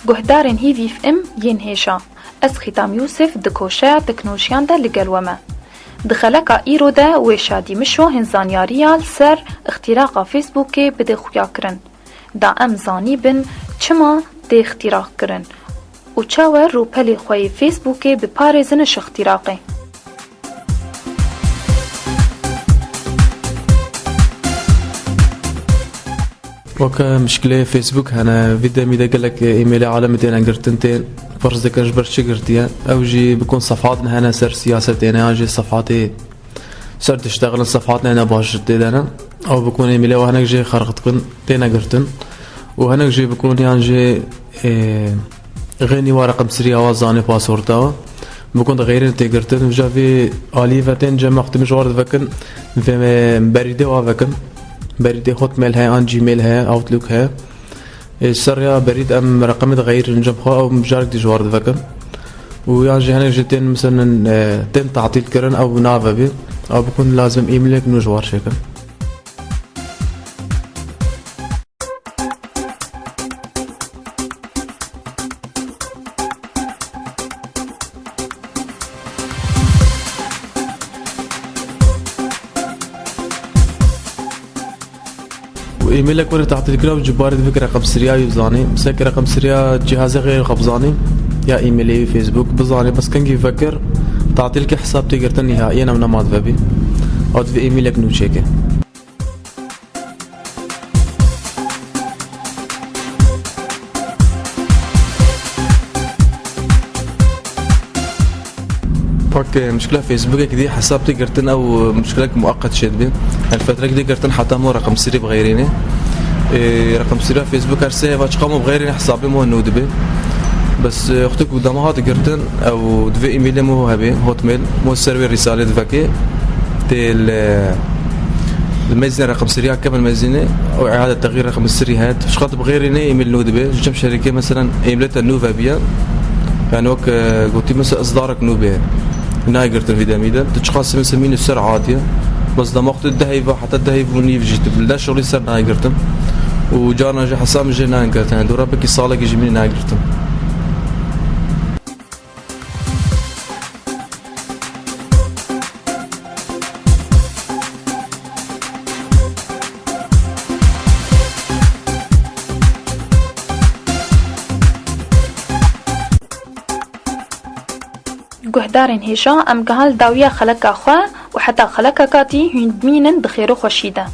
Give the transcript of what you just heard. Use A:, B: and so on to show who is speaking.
A: گهدارن هیوی ام ین هیشا از ختام یوسف دکوشه تکنوشیان ده لگلومه دخلکا ایرو ده و شادی مشو هنزانیاریال سر اختراق فیسبوک بده خویا کرن دا ام زانی بن چما ده اختراق کرن و چاور رو پلی خوی فیسبوک به پارزنش اختراقه
B: وكا مشكلة فيسبوك هنا فيدا ميدا قالك ايميلي عالمتين انقرتنتين فرز ذكر جبر شقرتيا او جي بكون صفحاتنا هنا سر سياستين اجي صفحاتي سر تشتغل صفحاتنا هنا باشرتي انا او بكون ايميلي وهناك جي خرقتكن تين قرتن وهناك جي بكون يعني جي غني ورقم سريا وزاني باسوردا بكون غيرين تيقرتن وجا في اليفتين جمع مش وارد فكن في بريده وفكن بريد هوت ميل هاي ان جيميل هاي اوتلوك هاي السريا بريد ام رقم غير نجمخه او مجارك دي جوار دفكر ويعني هنا جتين مثلا تم تعطيل كرن او نافبي او بكون لازم ايميلك نجوار شكل ايميلك ورا تحت الكلام جبار فكره رقم سريا يزاني مسك رقم سريا جهاز غير قبضاني يا ايميلي فيسبوك بزاني بس كان يفكر تعطي لك حساب تقدر نهائيا انا ما ذبي او في ايميلك نو تشيك باك مشكله فيسبوك كدي حساب تقدر او مشكلك مؤقت شد بي الفتره كدي قدرت حتى مو رقم سري بغيريني رقم سري فيسبوك ارسي واش قاموا بغيريني حسابي مو نود بي بس اختك قدامها تقدرتن او دفي ايميل مو هبي هوت ميل مو سيرفر رساله دفكي تيل الميزان رقم سري كمل ميزانه او اعاده تغيير رقم السري هاد اش خاطر بغيريني ايميل نود بي جم شركه مثلا ايميلتها نوفا بيا يعني وك قلت مثلا اصدارك نوبي نايقرت الفيدا ميدا تشخاص مسمين السرعة عادية بس ده وقت الدهيفة حتى الدهيفة ونيف جيت بلا شغلي سر نايقرتم وجارنا جي حسام جي نايقرتم يعني دورا بكي صالك يجي مني نايقرتم
A: گهدارن هیشا ام گهال داویا خلقا خوا و حتی خلقا کاتی هند مینن دخیرو خوشیده